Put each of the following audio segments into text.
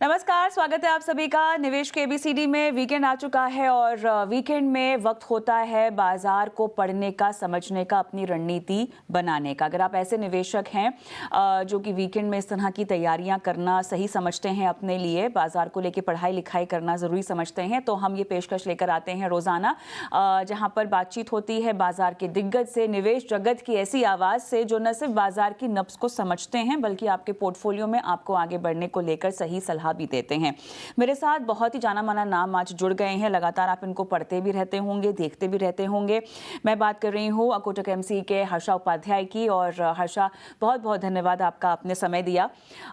नमस्कार, स्वागत है आप सभी का निवेश के एबीसीडी में। वीकेंड आ चुका है और वीकेंड में वक्त होता है बाजार को पढ़ने का, समझने का, अपनी रणनीति बनाने का। अगर आप ऐसे निवेशक हैं जो कि वीकेंड में इस तरह की तैयारियां करना सही समझते हैं, अपने लिए बाजार को लेकर पढ़ाई लिखाई करना ज़रूरी समझते हैं, तो हम ये पेशकश लेकर आते हैं रोज़ाना, जहाँ पर बातचीत होती है बाजार के दिग्गज से, निवेश जगत की ऐसी आवाज़ से जो न सिर्फ बाजार की नब्ज़ को समझते हैं बल्कि आपके पोर्टफोलियो में आपको आगे बढ़ने को लेकर सही सलाह भी देते हैं। मेरे साथ बहुत ही जाना माना नाम आज जुड़ गए हैं। लगातार आप इनको पढ़ते भी रहते होंगे, देखते भी रहते होंगे। मैं बात कर रही हूँ कोटक एमसी के हर्षा उपाध्याय की। और हर्षा, बहुत बहुत धन्यवाद आपका, आपने समय दिया।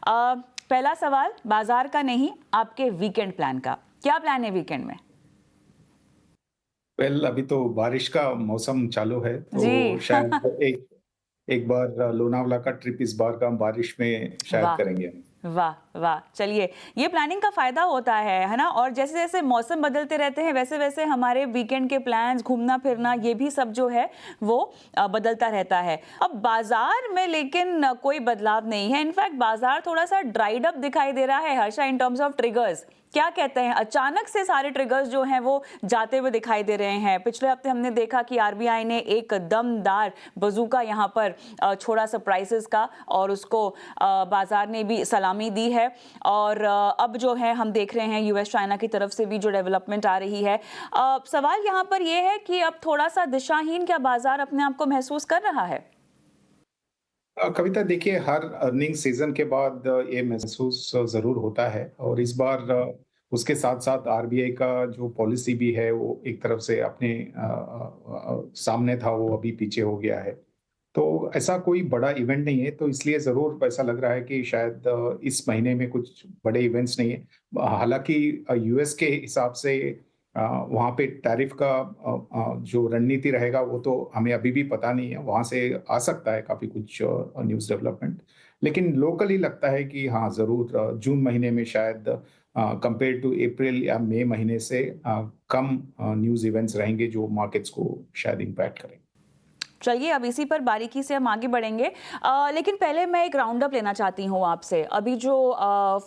पहला सवाल बाजार का नहीं, आपके वीकेंड प्लान का। क्या प्लान है वीकेंड में? अभी तो बारिश का मौसम चालू है, तो जी। शायद एक एक बार लोनावला का ट्रिप इस बार का हम बारिश में शायद वाह करेंगे। वाह वाह, चलिए, ये प्लानिंग का फायदा होता है ना। और जैसे जैसे मौसम बदलते रहते हैं वैसे वैसे हमारे वीकेंड के प्लान्स, घूमना फिरना, ये भी सब जो है वो बदलता रहता है। अब बाजार में लेकिन कोई बदलाव नहीं है। इनफैक्ट बाजार थोड़ा सा ड्राइड अप दिखाई दे रहा है Harsha, in terms of triggers. क्या कहते हैं, अचानक से सारे ट्रिगर्स जो हैं वो जाते हुए दिखाई दे रहे हैं। पिछले हफ्ते हमने देखा कि आरबीआई ने एक दमदार बजूका यहाँ पर छोड़ा सरप्राइजेस का, और उसको बाजार ने भी सलामी दी है। और अब जो है हम देख रहे हैं यूएस चाइना की तरफ से भी जो डेवलपमेंट आ रही है। सवाल यहाँ पर यह है कि अब थोड़ा सा दिशाहीन क्या बाजार अपने आप को महसूस कर रहा है? कविता, देखिए, हर अर्निंग सीजन के बाद ये महसूस जरूर होता है, और इस बार उसके साथ साथ आरबीआई का जो पॉलिसी भी है वो एक तरफ से अपने सामने था, वो अभी पीछे हो गया है। तो ऐसा कोई बड़ा इवेंट नहीं है, तो इसलिए ज़रूर ऐसा लग रहा है कि शायद इस महीने में कुछ बड़े इवेंट्स नहीं है। हालाँकि यूएस के हिसाब से वहाँ पे टैरिफ का जो रणनीति रहेगा वो तो हमें अभी भी पता नहीं है। वहाँ से आ सकता है काफ़ी कुछ न्यूज़ डेवलपमेंट। लेकिन लोकली लगता है कि हाँ, ज़रूर जून महीने में शायद कंपेयर टू अप्रैल या मई महीने से कम न्यूज़ इवेंट्स रहेंगे जो मार्केट्स को शायद इम्पैक्ट करेंगे। चलिए, अब इसी पर बारीकी से हम आगे बढ़ेंगे। लेकिन पहले मैं एक राउंड अप लेना चाहती हूँ आपसे। अभी जो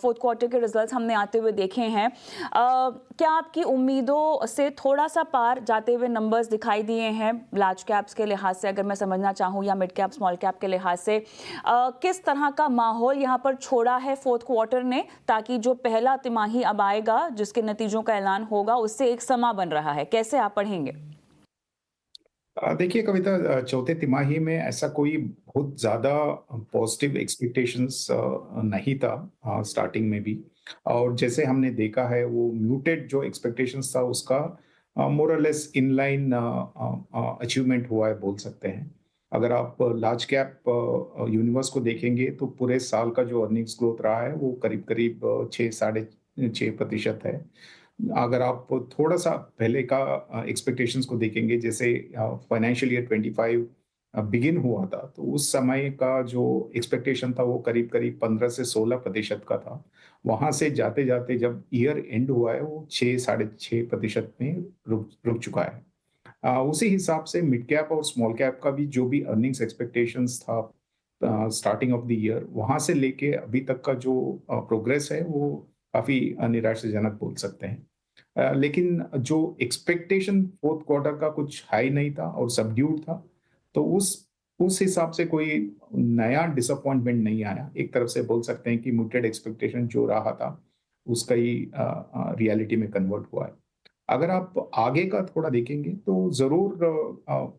फोर्थ क्वार्टर के रिजल्ट्स हमने आते हुए देखे हैं, क्या आपकी उम्मीदों से थोड़ा सा पार जाते हुए नंबर्स दिखाई दिए हैं लार्ज कैप्स के लिहाज से, अगर मैं समझना चाहूँ, या मिड कैप स्मॉल कैप के लिहाज से? किस तरह का माहौल यहाँ पर छोड़ा है फोर्थ क्वार्टर ने, ताकि जो पहला तिमाही अब आएगा जिसके नतीजों का ऐलान होगा उससे एक समा बन रहा है? कैसे आप पढ़ेंगे? देखिए कविता, चौथे तिमाही में ऐसा कोई बहुत ज़्यादा पॉजिटिव एक्सपेक्टेशंस नहीं था स्टार्टिंग में भी। और जैसे हमने देखा है, वो म्यूटेड जो एक्सपेक्टेशंस था उसका मोर और लेस इनलाइन अचीवमेंट हुआ है, बोल सकते हैं। अगर आप लार्ज कैप यूनिवर्स को देखेंगे तो पूरे साल का जो अर्निंग्स ग्रोथ रहा है वो करीब करीब 6 साढ़े 6% है। अगर आप थोड़ा-सा पहले का एक्सपेक्टेशंस को देखेंगे, जैसे फाइनेंशियल ईयर 25 बिगिन हुआ था, तो उस समय का जो एक्सपेक्टेशन था वो करीब-करीब 15 से 16% का था। वहाँ से जाते-जाते जब ईयर एंड हुआ है, वो 6 साढ़े 6% में रुक रुक चुका है। उसी हिसाब से मिड कैप और स्मॉल कैप का भी जो भी अर्निंग्स एक्सपेक्टेशंस था स्टार्टिंग ऑफ द ईयर, वहाँ से लेके अभी तक का जो प्रोग्रेस है वो काफ़ी निराशाजनक बोल सकते हैं। लेकिन जो एक्सपेक्टेशन फोर्थ क्वार्टर का कुछ हाई नहीं था और सबड्यूड था, तो उस हिसाब से कोई नया डिसअपॉइंटमेंट नहीं आया। एक तरफ से बोल सकते हैं कि म्यूटेड एक्सपेक्टेशन जो रहा था, उसका ही रियलिटी में कन्वर्ट हुआ है। अगर आप आगे का थोड़ा देखेंगे तो ज़रूर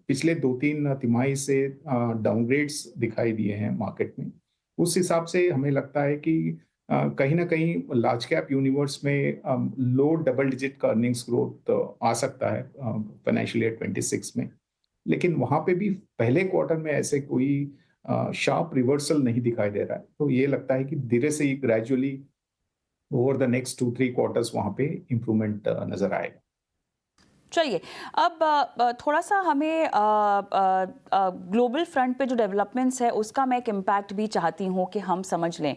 पिछले 2-3 तिमाही से डाउनग्रेड्स दिखाई दिए हैं मार्केट में। उस हिसाब से हमें लगता है कि कहीं न कहीं लार्ज कैप यूनिवर्स में लो डबल डिजिट का अर्निंग्स ग्रोथ आ सकता है फाइनेंशियल ईयर 26 में। लेकिन वहाँ पे भी पहले क्वार्टर में ऐसे कोई शार्प रिवर्सल नहीं दिखाई दे रहा है। तो ये लगता है कि धीरे से ही gradually over the next 2-3 quarters वहाँ पे इम्प्रूवमेंट नज़र आएगा। चलिए, अब थोड़ा-सा हमें ग्लोबल फ्रंट पे जो डेवलपमेंट्स है उसका मैं एक इम्पैक्ट भी चाहती हूँ कि हम समझ लें।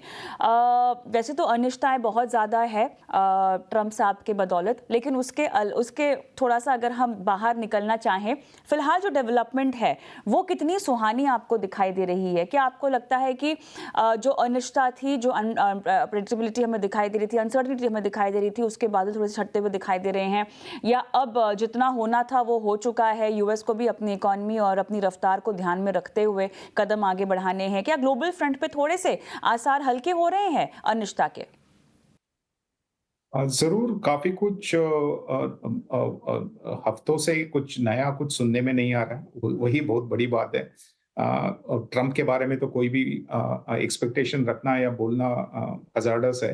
वैसे तो अनिश्चितताएँ बहुत ज़्यादा है ट्रम्प साहब के बदौलत, लेकिन उसके थोड़ा-सा अगर हम बाहर निकलना चाहें, फिलहाल जो डेवलपमेंट है वो कितनी सुहानी आपको दिखाई दे रही है? क्या आपको लगता है कि जो अनिश्चितता थी, जो प्रेडिक्टेबिलिटी हमें दिखाई दे रही थी, अनसर्टेनिटी हमें दिखाई दे रही थी, उसके बादल थोड़े से छटते हुए दिखाई दे रहे हैं, या अब जितना होना था वो हो चुका है, यूएस को भी अपनी इकोनॉमी और अपनी रफ्तार को ध्यान में रखते हुए कदम आगे बढ़ाने हैं? क्या ग्लोबल फ्रंट पे थोड़े से आसार हल्के हो रहे हैं अनिश्चितता के? ज़रूर काफ़ी कुछ हफ्तों से कुछ नया कुछ सुनने में नहीं आ रहा है, वही बहुत बड़ी बात है। और ट्रम्प के बारे में तो कोई भी एक्सपेक्टेशन रखना या बोलना हज़ार्डस है।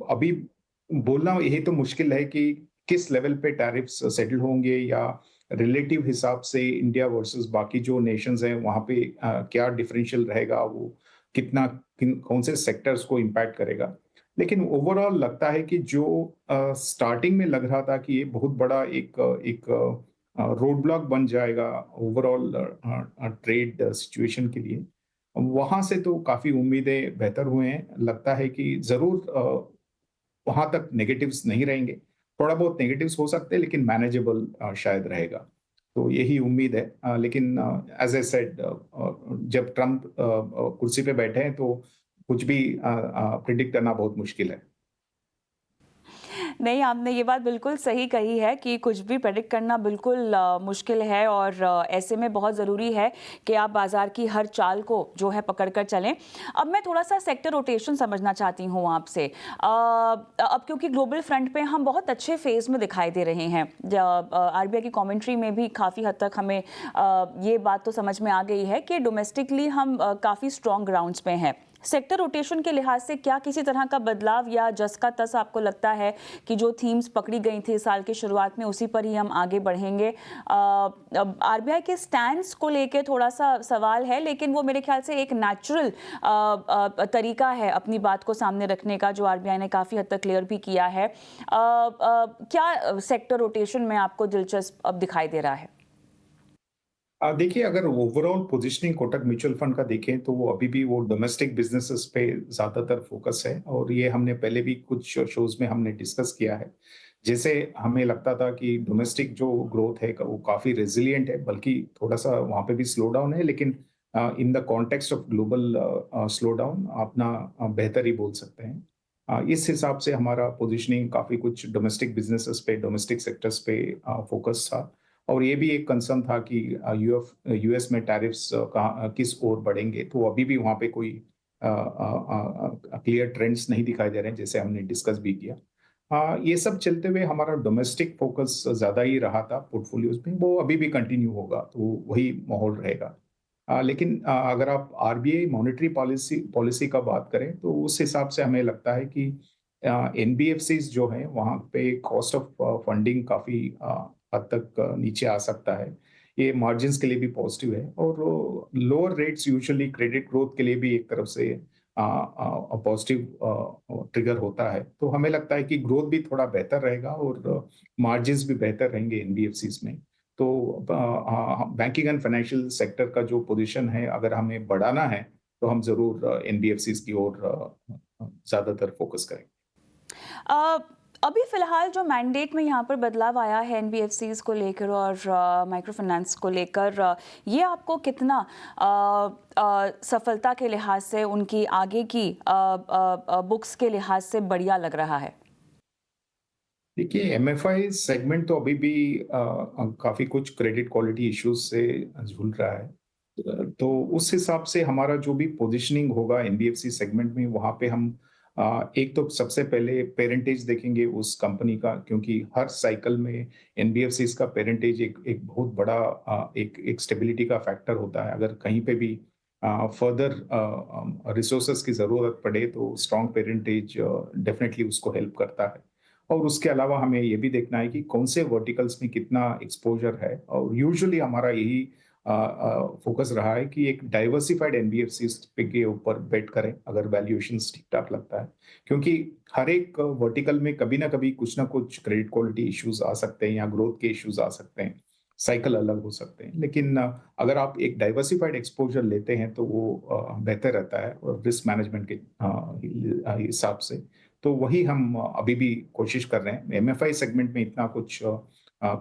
अभी बोलना यही तो मुश्किल है कि किस लेवल पे टैरिफ्स सेटल होंगे या रिलेटिव हिसाब से इंडिया वर्सेस बाकी जो नेशंस हैं वहाँ पे क्या डिफरेंशियल रहेगा, वो कितना कौन से सेक्टर्स को इम्पैक्ट करेगा। लेकिन ओवरऑल लगता है कि जो स्टार्टिंग में लग रहा था कि ये बहुत बड़ा एक रोड ब्लॉक बन जाएगा ओवरऑल ट्रेड सिचुएशन के लिए, वहां से तो काफी उम्मीदें बेहतर हुए हैं। लगता है कि जरूर वहां तक नेगेटिव्स नहीं रहेंगे, थोड़ा बहुत नेगेटिव्स हो सकते हैं लेकिन मैनेजेबल शायद रहेगा। तो यही उम्मीद है। लेकिन एज ए सेड, जब ट्रम्प कुर्सी पे बैठे हैं तो कुछ भी प्रिडिक्ट करना बहुत मुश्किल है। नहीं, आपने ये बात बिल्कुल सही कही है कि कुछ भी प्रेडिक्ट करना बिल्कुल मुश्किल है, और ऐसे में बहुत ज़रूरी है कि आप बाज़ार की हर चाल को जो है पकड़ कर चलें। अब मैं थोड़ा-सा सेक्टर रोटेशन समझना चाहती हूँ आपसे। अब क्योंकि ग्लोबल फ्रंट पे हम बहुत अच्छे फ़ेज़ में दिखाई दे रहे हैं। आरबीआई की कमेंट्री में भी काफ़ी हद तक हमें ये बात तो समझ में आ गई है कि डोमेस्टिकली हम काफ़ी स्ट्रॉन्ग ग्राउंड्स पे हैं। सेक्टर रोटेशन के लिहाज से क्या किसी तरह का बदलाव या जस का तस आपको लगता है कि जो थीम्स पकड़ी गई थी साल की शुरुआत में उसी पर ही हम आगे बढ़ेंगे? आरबीआई के स्टैंड्स को लेके थोड़ा सा सवाल है, लेकिन वो मेरे ख्याल से एक नेचुरल तरीका है अपनी बात को सामने रखने का, जो आरबीआई ने काफ़ी हद तक क्लियर भी किया है। क्या सेक्टर रोटेशन में आपको दिलचस्प अब दिखाई दे रहा है? देखिए, अगर overall positioning Kotak mutual fund का देखें तो वो अभी भी वो डोमेस्टिक बिजनेसेस पे ज्यादातर फोकस है, और ये हमने पहले भी कुछ शोज में हमने डिस्कस किया है। जैसे हमें लगता था कि डोमेस्टिक जो ग्रोथ है वो काफी रेजिलिएंट है, बल्कि थोड़ा सा वहां पे भी स्लो डाउन है, लेकिन in the context of global slow down अपना बेहतर ही बोल सकते हैं। इस हिसाब से हमारा पोजीशनिंग काफी कुछ डोमेस्टिक बिजनेसेस पे, डोमेस्टिक सेक्टर्स पे फोकस था। और ये भी एक कंसर्न था कि यूएस में टैरिफ्स किस ओर बढ़ेंगे, तो अभी भी वहाँ पे कोई क्लियर ट्रेंड्स नहीं दिखाई दे रहे हैं, जैसे हमने डिस्कस भी किया। ये सब चलते हुए हमारा डोमेस्टिक फोकस ज़्यादा ही रहा था पोर्टफोलियोज में, वो अभी भी कंटिन्यू होगा, तो वही माहौल रहेगा। लेकिन अगर आप आरबीआई मॉनेटरी पॉलिसी पॉलिसी का बात करें तो उस हिसाब से हमें लगता है कि एनबीएफसीज जो हैं वहाँ पे कॉस्ट ऑफ फंडिंग काफ़ी हद तक नीचे आ सकता है। ये मार्जिन्स के लिए भी पॉजिटिव है, और lower rates usually credit growth के लिए भी एक तरफ से पॉजिटिव ट्रिगर होता है। तो हमें लगता है कि ग्रोथ भी थोड़ा बेहतर रहेगा और मार्जिन्स भी बेहतर रहेंगे एनबीएफसीज में। तो बैंकिंग एंड फाइनेंशियल सेक्टर का जो पोजीशन है, अगर हमें बढ़ाना है तो हम ज़रूर एनबीएफसीज की ओर ज़्यादातर फोकस करें। अ, अभी फिलहाल जो मैंडेट में यहाँ पर बदलाव आया है एनबीएफसीज को लेकर और माइक्रो फाइनेंस को लेकर, ये आपको कितना सफलता के लिहाज से, उनकी आगे की बुक्स के लिहाज से बढ़िया लग रहा है? देखिए, एमएफआई सेगमेंट तो अभी भी काफ़ी कुछ क्रेडिट क्वालिटी इश्यूज से झूल रहा है। तो उस हिसाब से हमारा जो भी पोजीशनिंग होगा एनबीएफसी सेगमेंट में, वहाँ पे हम एक तो सबसे पहले पेरेंटेज देखेंगे उस कंपनी का, क्योंकि हर साइकिल में एनबीएफसीज का पेरेंटेज एक एक बहुत बड़ा एक स्टेबिलिटी का फैक्टर होता है। अगर कहीं पे भी फर्दर रिसोर्सेज की ज़रूरत पड़े तो स्ट्रॉन्ग पेरेंटेज डेफिनेटली उसको हेल्प करता है। और उसके अलावा हमें ये भी देखना है कि कौन से वर्टिकल्स में कितना एक्सपोजर है, और यूजुअली हमारा यही फोकस रहा है कि एक डाइवर्सिफाइड एनबीएफसीज के ऊपर बेट करें अगर वैल्यूएशंस ठीक ठाक लगता है, क्योंकि हर एक वर्टिकल में कभी ना कुछ क्रेडिट क्वालिटी इश्यूज आ सकते हैं या ग्रोथ के इश्यूज आ सकते हैं, साइकिल अलग हो सकते हैं। लेकिन अगर आप एक डाइवर्सिफाइड एक्सपोजर लेते हैं तो वो बेहतर रहता है और रिस्क मैनेजमेंट के हिसाब से। तो वही हम अभी भी कोशिश कर रहे हैं। एमएफआई सेगमेंट में इतना कुछ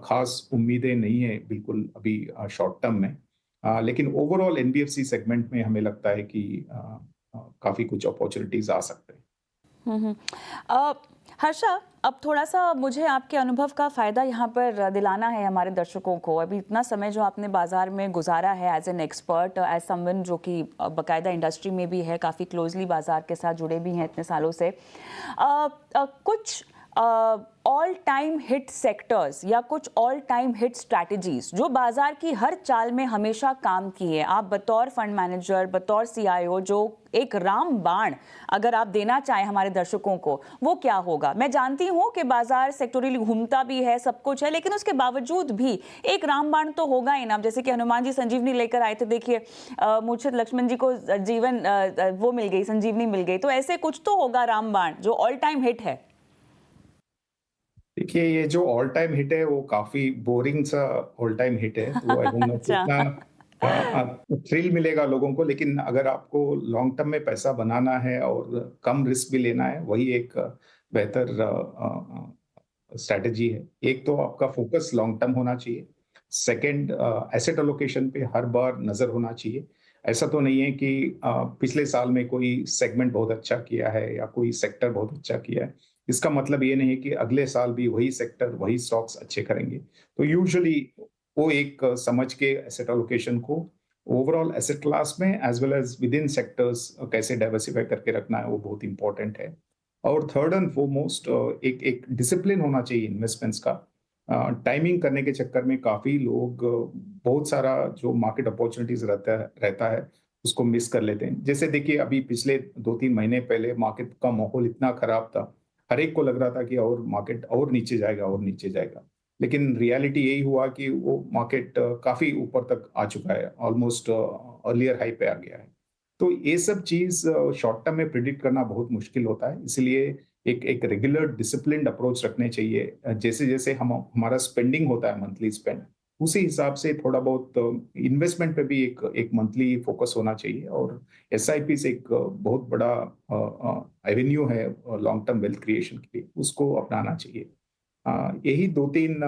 खास उम्मीदें नहीं है बिल्कुल अभी शॉर्ट टर्म में। लेकिन ओवरऑल एनबीएफसी सेगमेंट में हमें लगता है कि काफी कुछ अपॉर्चुनिटीज आ सकते हैं। हम्म। अ, हर्षा, अब थोड़ा सा मुझे आपके अनुभव का फ़ायदा यहाँ पर दिलाना है हमारे दर्शकों को। अभी इतना समय जो आपने बाज़ार में गुजारा है as an expert, as someone जो कि बाकायदा इंडस्ट्री में भी है, काफ़ी क्लोजली बाज़ार के साथ जुड़े भी हैं इतने सालों से, कुछ ऑल टाइम हिट सेक्टर्स या कुछ ऑल टाइम हिट स्ट्रैटेजीज जो बाजार की हर चाल में हमेशा काम की है, आप बतौर फंड मैनेजर, बतौर सीआईओ, जो एक रामबाण अगर आप देना चाहें हमारे दर्शकों को, वो क्या होगा? मैं जानती हूं कि बाजार सेक्टोरियल घूमता भी है, सब कुछ है, लेकिन उसके बावजूद भी एक रामबाण तो होगा ही ना। जैसे कि हनुमान जी संजीवनी लेकर आए थे, देखिए मूर्छित लक्ष्मण जी को जीवन वो मिल गई, संजीवनी मिल गई। तो ऐसे कुछ तो होगा रामबाण जो ऑल टाइम हिट है। देखिए, ये जो ऑल टाइम हिट है वो काफी बोरिंग सा ऑल टाइम हिट है, तो आई डोंट नो अच्छा। कितना थ्रिल मिलेगा लोगों को। लेकिन अगर आपको लॉन्ग टर्म में पैसा बनाना है और कम रिस्क भी लेना है, वही एक बेहतर स्ट्रैटेजी है। एक तो आपका फोकस लॉन्ग टर्म होना चाहिए। सेकंड, एसेट एलोकेशन पे हर बार नजर होना चाहिए। ऐसा तो नहीं है कि पिछले साल में कोई सेगमेंट बहुत अच्छा किया है या कोई सेक्टर बहुत अच्छा किया है, इसका मतलब ये नहीं है कि अगले साल भी वही सेक्टर, वही स्टॉक्स अच्छे करेंगे। तो यूजुअली वो एक समझ के एसेट एलोकेशन को ओवरऑल एसेट क्लास में as well as within sectors कैसे डाइवर्सिफाई करके रखना है, वो बहुत इंपॉर्टेंट है। और थर्ड एंड फोरमोस्ट, एक एक डिसिप्लिन होना चाहिए इन्वेस्टमेंट्स का। टाइमिंग करने के चक्कर में काफी लोग बहुत सारा जो मार्केट अपॉर्चुनिटीज रहता है उसको मिस कर लेते हैं। जैसे देखिए, अभी पिछले 2-3 महीने पहले मार्केट का माहौल इतना खराब था, हर एक को लग रहा था कि और मार्केट और नीचे जाएगा और नीचे जाएगा। लेकिन रियलिटी यही हुआ कि वो मार्केट काफी ऊपर तक आ चुका है, ऑलमोस्ट अर्लियर हाई पे आ गया है। तो ये सब चीज शॉर्ट टर्म में प्रिडिक्ट करना बहुत मुश्किल होता है, इसलिए एक एक रेगुलर डिसिप्लिन्ड अप्रोच रखने चाहिए। जैसे जैसे हम हमारा स्पेंडिंग होता है, मंथली स्पेंड, उसी हिसाब से थोड़ा बहुत इन्वेस्टमेंट पे भी एक एक मंथली फोकस होना चाहिए। और एसआईपी से एक बहुत बड़ा एवेन्यू है लॉन्ग टर्म वेल्थ क्रिएशन के लिए, उसको अपनाना चाहिए। यही 2-3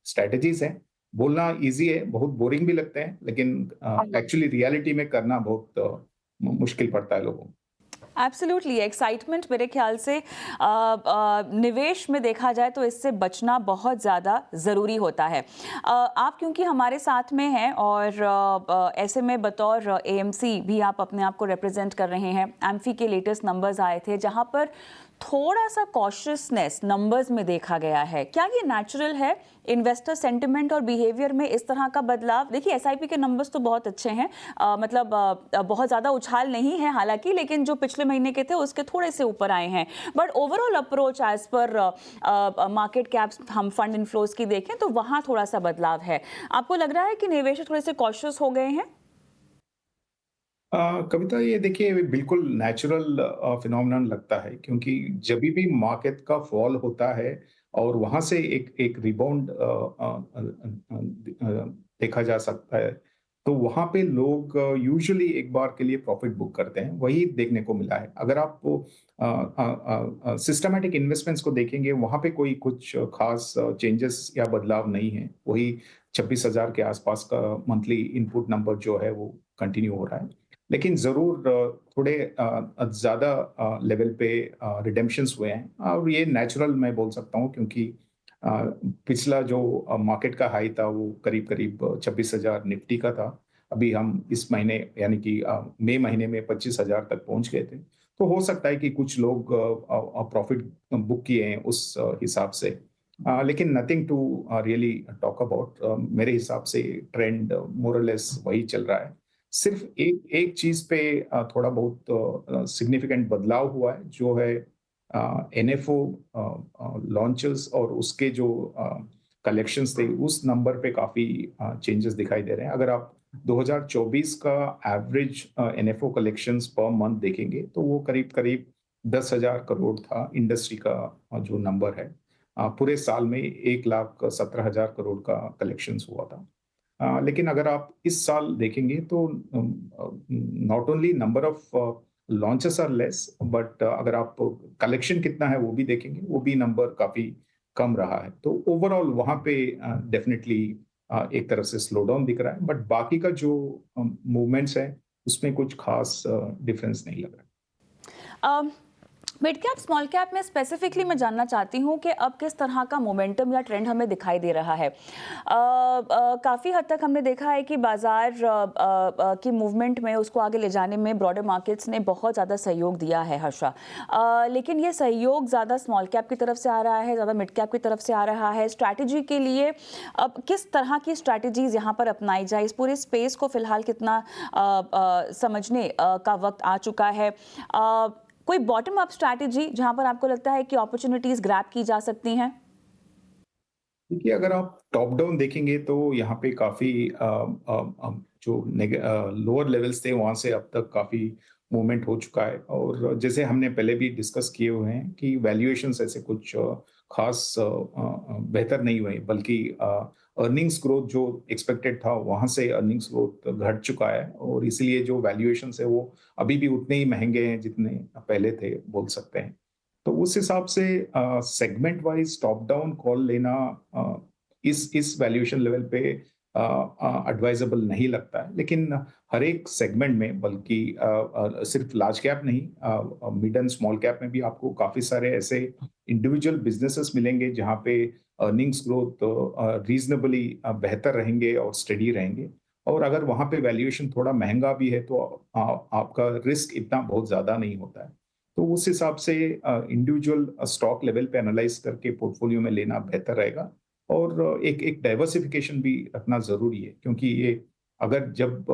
स्ट्रैटेजीज हैं। बोलना इजी है, बहुत बोरिंग भी लगते हैं, लेकिन एक्चुअली रियलिटी में करना बहुत मुश्किल पड़ता है लोगों को। एब्सोल्युटली, एक्साइटमेंट मेरे ख्याल से निवेश में देखा जाए तो इससे बचना बहुत ज़्यादा ज़रूरी होता है। आप क्योंकि हमारे साथ में हैं और ऐसे में बतौर एएमसी भी आप अपने आप को रिप्रेजेंट कर रहे हैं। एम्फी के लेटेस्ट नंबर्स आए थे जहां पर थोड़ा सा कॉशियसनेस नंबर्स में देखा गया है। क्या ये नेचुरल है इन्वेस्टर सेंटिमेंट और बिहेवियर में इस तरह का बदलाव? देखिए, एसआईपी के नंबर्स तो बहुत अच्छे हैं, मतलब बहुत ज़्यादा उछाल नहीं है हालांकि, लेकिन जो पिछले महीने के थे उसके थोड़े से ऊपर आए हैं। But overall approach as per market caps हम फंड इनफ्लोज की देखें तो वहाँ थोड़ा सा बदलाव है। आपको लग रहा है कि निवेशक थोड़े से कॉशियस हो गए हैं? कविता, ये देखिए बिल्कुल नेचुरल फिनोमिनन लगता है, क्योंकि जब भी मार्केट का फॉल होता है और वहां से एक एक रिबाउंड देखा जा सकता है, तो वहां पे लोग यूजुअली एक बार के लिए प्रॉफिट बुक करते हैं, वही देखने को मिला है। अगर आप सिस्टमैटिक इन्वेस्टमेंट्स को देखेंगे, वहां पे कोई कुछ खास चेंजेस या बदलाव नहीं है, वही 26,000 के आसपास का मंथली इनपुट नंबर जो है वो कंटिन्यू हो रहा है। लेकिन ज़रूर थोड़े ज़्यादा लेवल पे रिडेम्पशंस हुए हैं, और ये नेचुरल मैं बोल सकता हूँ, क्योंकि अ, पिछला जो मार्केट का हाई था वो करीब-करीब 26,000 निफ्टी का था। अभी हम इस महीने यानी कि मई महीने में 25,000 तक पहुँच गए थे। तो हो सकता है कि कुछ लोग प्रॉफिट बुक किए हैं उस हिसाब से। लेकिन nothing to really talk about. मेरे हिसाब से ट्रेंड मोर और लेस वही चल रहा है। सिर्फ एक एक चीज पे थोड़ा बहुत सिग्निफिकेंट बदलाव हुआ है, जो है एनएफओ लॉन्चेस और उसके जो कलेक्शंस थे उस नंबर पे काफ़ी चेंजेस दिखाई दे रहे हैं। अगर आप 2024 का average NFO collections per month देखेंगे तो वो करीब-करीब 10,000 करोड़ था इंडस्ट्री का जो नंबर है। पूरे साल में 1,17,000 करोड़ का कलेक्शंस हुआ था। लेकिन अगर आप इस साल देखेंगे तो not only number of launches are less but अगर आप कलेक्शन कितना है वो भी देखेंगे, वो भी नंबर काफ़ी कम रहा है। तो ओवरऑल वहाँ पे डेफ़िनिटली एक तरफ से स्लो डाउन दिख रहा है, बट बाकी का जो मूवमेंट्स हैं, उसमें कुछ ख़ास डिफ़रेंस नहीं लग रहा है। मिड कैप स्मॉल कैप में स्पेसिफिकली मैं जानना चाहती हूँ कि अब किस तरह का मोमेंटम या ट्रेंड हमें दिखाई दे रहा है। काफ़ी हद तक हमने देखा है कि बाजार की मूवमेंट में उसको आगे ले जाने में ब्रॉडर मार्केट्स ने बहुत ज़्यादा सहयोग दिया है हर्षा। लेकिन ये सहयोग ज़्यादा स्मॉल कैप की तरफ से आ रहा है, ज़्यादा मिड कैप की तरफ से आ रहा है। स्ट्रैटेजी के लिए अब किस तरह की स्ट्रैटेजीज यहाँ पर अपनाई जाए, इस पूरे स्पेस को फिलहाल कितना समझने का वक्त आ चुका है। कोई बॉटम अप स्ट्रैटेजी जहां पर आपको लगता है कि अपॉर्चुनिटीज ग्रैब की जा सकती हैं? देखिए, अगर आप टॉप डाउन देखेंगे तो यहाँ पे काफ़ी जो लोअर लेवल्स थे वहाँ से अब तक काफ़ी मूवमेंट हो चुका है और जैसे हमने पहले भी डिस्कस किए हुए हैं कि वैल्यूएशंस ऐसे कुछ खास बेहतर नहीं हुए बल्कि अर्निंग्स ग्रोथ जो एक्सपेक्टेड था वहाँ से अर्निंग्स ग्रोथ घट चुका है और इसलिए जो वैल्यूएशंस है वो अभी भी उतने ही महंगे हैं जितने पहले थे बोल सकते हैं। तो उस हिसाब से segment wise top down call लेना इस वैल्यूएशन लेवल पे एडवाइजेबल नहीं लगता है, लेकिन हर एक सेगमेंट में बल्कि सिर्फ लार्ज कैप नहीं मिड एंड स्मॉल कैप में भी आपको काफी सारे ऐसे इंडिविजुअल बिजनेसेस मिलेंगे जहां पे अर्निंग्स ग्रोथ रीजनेबली बेहतर रहेंगे और स्टेडी रहेंगे और अगर वहां पे वैल्यूएशन थोड़ा महंगा भी है तो आपका रिस्क इतना बहुत ज्यादा नहीं होता है। तो उस हिसाब से इंडिविजुअल स्टॉक लेवल पे एनालाइज करके पोर्टफोलियो में लेना बेहतर रहेगा और एक एक डाइवर्सिफिकेशन भी रखना जरूरी है क्योंकि ये अगर जब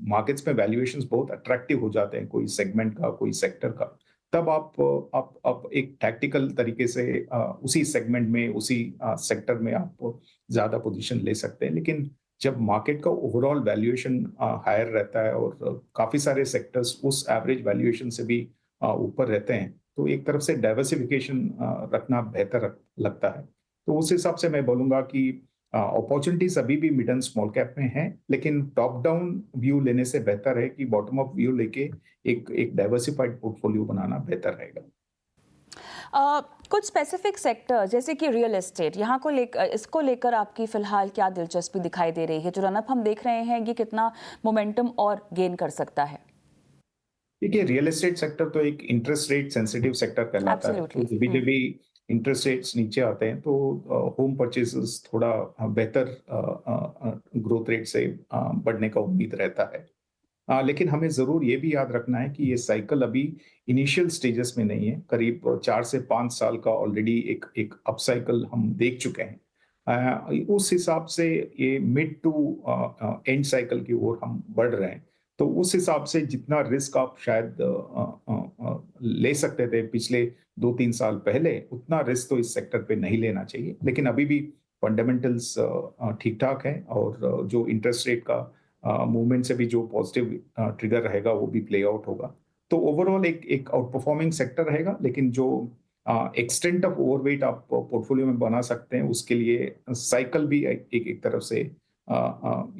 मार्केट्स में वैल्यूएशंस बहुत अट्रैक्टिव हो जाते हैं कोई सेगमेंट का कोई सेक्टर का तब आप एक टैक्टिकल तरीके से उसी सेगमेंट में उसी सेक्टर में आप ज्यादा पोजीशन ले सकते हैं, लेकिन जब मार्केट का ओवरऑल वैल्यूएशन हायर रहता है और काफी सारे सेक्टर्स उस एवरेज वैल्यूएशन से भी ऊपर रहते हैं तो एक तरफ से डाइवर्सिफिकेशन रखना बेहतर लगता है। तो उस हिसाब से मैं बोलूंगा कि अपॉर्चुनिटीज अभी भी मिड एंड स्मॉल कैप में है, लेकिन टॉप डाउन व्यू लेने से बेहतर है कि बॉटम अप व्यू लेके एक एक डाइवर्सिफाइड पोर्टफोलियो बनाना बेहतर रहेगा। कुछ स्पेसिफिक सेक्टर जैसे कि रियल एस्टेट यहाँ को लेकर इसको लेकर आपकी फिलहाल क्या दिलचस्पी दिखाई दे रही है? जो रनअप हम देख रहे हैं ये कितना मोमेंटम और गेन कर सकता है? देखिए, रियल एस्टेट सेक्टर तो एक इंटरेस्ट रेट सेंसिटिव सेक्टर कहलाता है, तो एब्सोल्युटली। जब भी इंटरेस्ट रेट्स नीचे आते हैं तो होम परचेसेस थोड़ा बेहतर ग्रोथ रेट से बढ़ने का उम्मीद रहता है। लेकिन हमें जरूर ये भी याद रखना है कि ये साइकिल अभी इनिशियल स्टेजेस में नहीं है, करीब 4 से 5 साल का ऑलरेडी एक एक अप साइकिल हम देख चुके हैं। उस हिसाब से ये मिड टू एंड साइकिल की ओर हम बढ़ रहे हैं। तो उस हिसाब से जितना रिस्क आप शायद ले सकते थे पिछले 2-3 साल पहले, उतना रिस्क तो इस सेक्टर पे नहीं लेना चाहिए, लेकिन अभी भी फंडामेंटल्स ठीक ठाक है और जो इंटरेस्ट रेट का मूवमेंट से भी जो पॉजिटिव ट्रिगर रहेगा वो भी प्ले आउट होगा। तो ओवरऑल एक एक आउट परफॉर्मिंग सेक्टर रहेगा, लेकिन जो एक्सटेंट ऑफ ओवरवेट आप पोर्टफोलियो में बना सकते हैं उसके लिए साइकिल भी एक एक तरफ से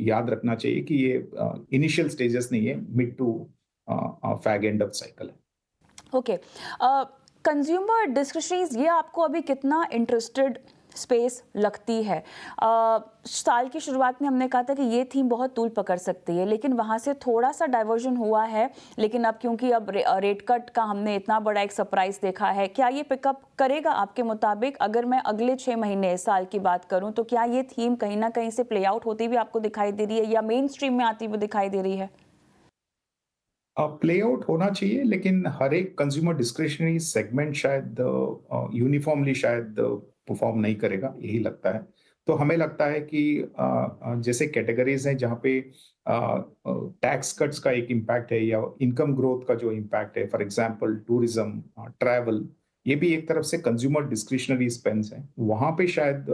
याद रखना चाहिए कि ये इनिशियल स्टेजेस नहीं है, mid to fag end of cycle है। ओके, कंज्यूमर डिस्क्रिशनरीज ये आपको अभी कितना इंटरेस्टेड स्पेस लगती है? साल की शुरुआत में हमने कहा था कि ये थीम बहुत तूल पकड़ सकती है, लेकिन वहाँ से थोड़ा सा डाइवर्जन हुआ है, लेकिन अब क्योंकि अब रेट कट का हमने इतना बड़ा एक सरप्राइज देखा है, क्या ये पिकअप करेगा आपके मुताबिक? अगर मैं अगले 6 महीने साल की बात करूँ तो क्या ये थीम कहीं ना कहीं से प्ले आउट होती हुई आपको दिखाई दे रही है या मेन स्ट्रीम में आती हुई दिखाई दे रही है? प्ले आउट होना चाहिए, लेकिन हर एक कंज्यूमर डिस्क्रिशनरी सेगमेंट शायद यूनिफॉर्मली शायद परफॉर्म नहीं करेगा, यही लगता है। तो हमें लगता है कि जैसे कैटेगरीज हैं जहाँ पे टैक्स कट्स का एक इम्पैक्ट है या इनकम ग्रोथ का जो इम्पैक्ट है, फॉर एग्जांपल टूरिज्म, ट्रैवल, ये भी एक तरफ से कंज्यूमर डिस्क्रिशनरी स्पेंड्स हैं, वहाँ पे शायद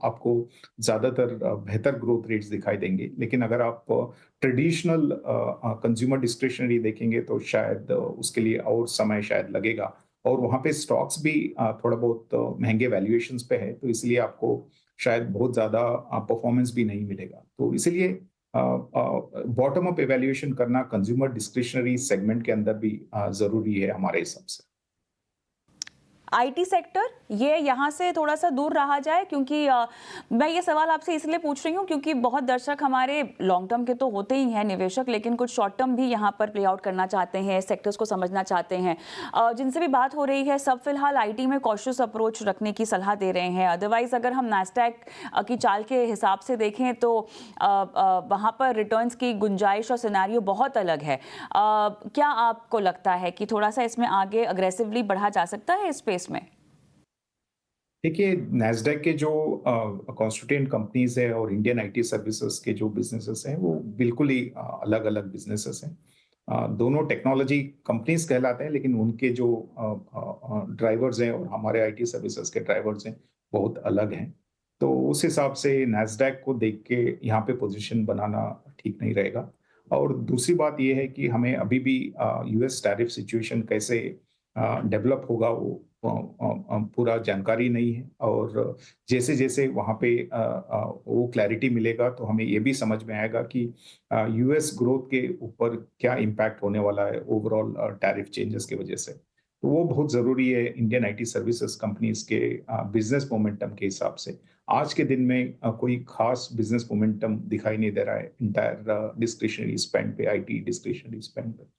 आपको ज़्यादातर बेहतर ग्रोथ रेट्स दिखाई देंगे। लेकिन अगर आप ट्रेडिशनल कंज्यूमर डिस्क्रिशनरी देखेंगे तो शायद उसके लिए और समय शायद लगेगा और वहाँ पे स्टॉक्स भी थोड़ा बहुत महँगे वैल्यूएशंस पे है, तो इसलिए आपको शायद बहुत ज़्यादा परफॉर्मेंस भी नहीं मिलेगा। तो इसीलिए बॉटम अप इवैल्यूएशन करना कंज्यूमर डिस्क्रिशनरी सेगमेंट के अंदर भी ज़रूरी है हमारे हिसाब से। आईटी सेक्टर ये यहाँ से थोड़ा सा दूर रहा जाए, क्योंकि मैं ये सवाल आपसे इसलिए पूछ रही हूँ क्योंकि बहुत दर्शक हमारे लॉन्ग टर्म के तो होते ही हैं निवेशक, लेकिन कुछ शॉर्ट टर्म भी यहाँ पर प्ले आउट करना चाहते हैं, सेक्टर्स को समझना चाहते हैं। जिनसे भी बात हो रही है सब फिलहाल आईटी में कॉशियस अप्रोच रखने की सलाह दे रहे हैं। अदरवाइज अगर हम नैस्डैक की चाल के हिसाब से देखें तो वहाँ पर रिटर्न्स की गुंजाइश और सिनेरियो बहुत अलग है। क्या आपको लगता है कि थोड़ा सा इसमें आगे अग्रेसिवली बढ़ा जा सकता है इस स्पेस में? देखिए, नैस्डैक के जो कॉन्स्टिट्यूएंट कंपनीज है और इंडियन आईटी सर्विसेज के जो बिजनेसेस हैं वो बिल्कुल ही अलग-अलग बिजनेसेस हैं। दोनों टेक्नोलॉजी कंपनीज कहलाते हैं, लेकिन उनके जो ड्राइवर्स हैं और हमारे आईटी सर्विसेज के ड्राइवर्स हैं बहुत अलग हैं। तो उस हिसाब से नैस्डैक को देख के यहाँ पे पोजीशन बनाना ठीक नहीं रहेगा। और दूसरी बात ये है कि हमें अभी भी यूएस टैरिफ सिचुएशन कैसे डेवलप होगा वो पूरा जानकारी नहीं है और जैसे-जैसे वहाँ पे वो क्लैरिटी मिलेगा तो हमें ये भी समझ में आएगा कि यूएस ग्रोथ के ऊपर क्या इम्पैक्ट होने वाला है ओवरऑल टैरिफ चेंजेस की वजह से। तो वो बहुत ज़रूरी है इंडियन आईटी सर्विसेज कंपनीज के बिज़नेस मोमेंटम के हिसाब से। आज के दिन में कोई खास बिज़नेस मोमेंटम दिखाई नहीं दे रहा है एंटायर डिस्क्रिशनरी स्पेंड पे, आईटी डिस्क्रिशनरी स्पेंड पे।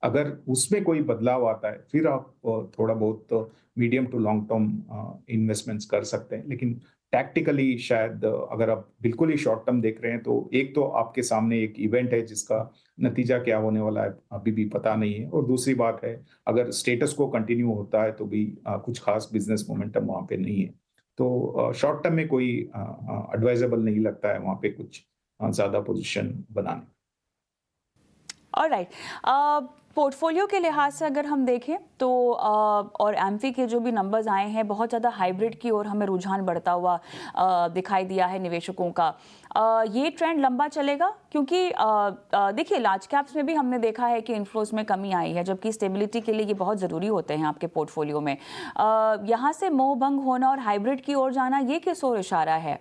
अगर उसमें कोई बदलाव आता है, फिर आप थोड़ा बहुत medium to long term investments कर सकते हैं। लेकिन टैक्टिकली शायद अगर आप बिल्कुल ही शॉर्ट टर्म देख रहे हैं, तो एक तो आपके सामने एक इवेंट है जिसका नतीजा क्या होने वाला है, अभी भी पता नहीं है और दूसरी बात है, अगर स्टेटस को कंटिन्यू होता है, तो भी कुछ खास बिज़नेस मोमेंटम वहाँ पे नहीं है। तो शॉर्ट टर्म में कोई एडवाइजेबल नहीं लगता है वहाँ पे कुछ ज़्यादा पोज़ीशन बनाने। ऑलराइट। पोर्टफोलियो के लिहाज से अगर हम देखें तो और एम्फी के जो भी नंबर्स आए हैं बहुत ज़्यादा हाइब्रिड की ओर हमें रुझान बढ़ता हुआ दिखाई दिया है निवेशकों का। ये ट्रेंड लंबा चलेगा? क्योंकि देखिए लार्ज कैप्स में भी हमने देखा है कि इन्फ्लोज में कमी आई है, जबकि स्टेबिलिटी के लिए ये बहुत ज़रूरी होते हैं आपके पोर्टफोलियो में। यहाँ से मोह भंग होना और हाइब्रिड की ओर जाना, ये किस ओर इशारा है?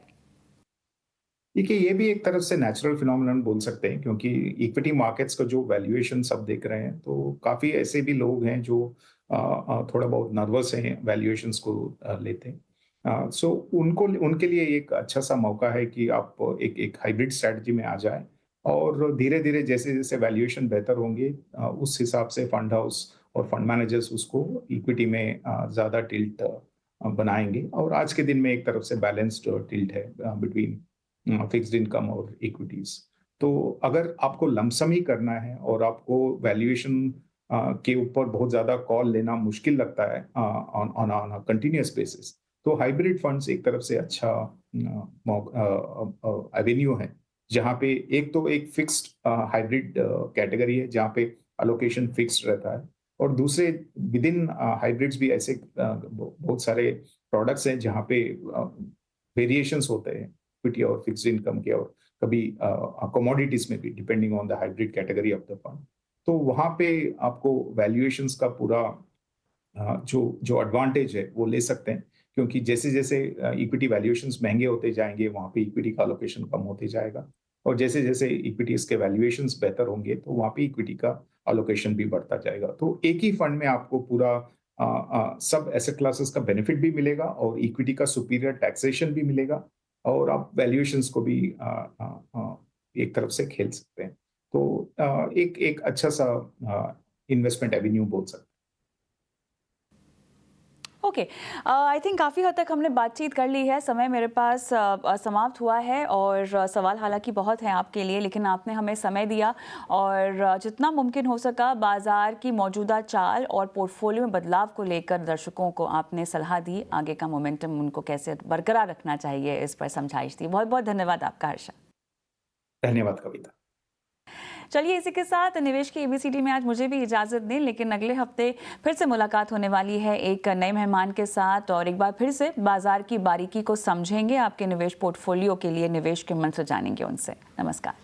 देखिए, ये भी एक तरफ से नेचुरल फिनोमेनन बोल सकते हैं क्योंकि इक्विटी मार्केट्स का जो वैल्यूएशन सब देख रहे हैं, तो काफ़ी ऐसे भी लोग हैं जो थोड़ा बहुत नर्वस हैं वैल्यूएशंस को लेते हैं। सो उनको उनके लिए एक अच्छा-सा मौका है कि आप एक एक हाइब्रिड स्ट्रैटेजी में आ जाएँ और धीरे-धीरे जैसे-जैसे वैल्यूएशन बेहतर होंगे उस हिसाब से फंड हाउस और फंड मैनेजर्स उसको इक्विटी में ज़्यादा टिल्ट बनाएँगे और आज के दिन में एक तरफ से बैलेंस्ड टिल्ट है बिटवीन फिक्स्ड इनकम और इक्विटीज। तो अगर आपको लमसम ही करना है और आपको वैल्यूएशन के ऊपर बहुत ज्यादा कॉल लेना मुश्किल लगता है ऑन ऑन कंटिन्यूअस बेसिस, तो हाइब्रिड फंड्स एक तरफ से अच्छा एवेन्यू है जहाँ पे एक तो एक फिक्स्ड हाइब्रिड कैटेगरी है जहाँ पे अलोकेशन फिक्स्ड रहता है और दूसरे विद इन हाइब्रिड्स भी ऐसे बहुत सारे प्रोडक्ट्स हैं जहाँ पे वेरिएशंस होते हैं इक्विटी और फिक्स्ड इनकम के और कभी कमोडिटीज में भी depending on the hybrid category of the fund. तो वहाँ पे आपको वैल्यूएशंस का पूरा जो जो एडवांटेज है वो ले सकते हैं क्योंकि जैसे-जैसे इक्विटी वैल्यूएशंस महँगे होते जाएँगे, वहाँ पे इक्विटी का एलोकेशन कम होते जाएगा और जैसे-जैसे इक्विटीज़ के वैल्यूएशंस बेहतर होंगे, तो वहाँ पे इक्विटी का एलोकेशन भी बढ़ता जाएगा। तो एक ही फंड में आपको पूरा सब एसेट क्लासेस का बेनिफिट भी मिलेगा और इक्विटी का सुपीरियर टैक्सेशन भी मिलेगा और आप वैल्यूएशंस को भी एक तरफ से खेल सकते हैं। तो एक एक अच्छा-सा इन्वेस्टमेंट एवेन्यू बोल सकते हैं। ओके, आई थिंक काफ़ी हद तक हमने बातचीत कर ली है। समय मेरे पास समाप्त हुआ है और सवाल हालांकि बहुत हैं आपके लिए, लेकिन आपने हमें समय दिया और जितना मुमकिन हो सका बाज़ार की मौजूदा चाल और पोर्टफोलियो में बदलाव को लेकर दर्शकों को आपने सलाह दी, आगे का मोमेंटम उनको कैसे बरकरार रखना चाहिए इस पर समझाइश दी। बहुत बहुत धन्यवाद आपका हर्षा। धन्यवाद कविता। चलिए इसी के साथ निवेश की एबीसीडी में आज मुझे भी इजाजत दें, लेकिन अगले हफ्ते फिर से मुलाकात होने वाली है एक नए मेहमान के साथ और एक बार फिर से बाजार की बारीकी को समझेंगे, आपके निवेश पोर्टफोलियो के लिए निवेश के मंत्र जानेंगे उनसे। नमस्कार।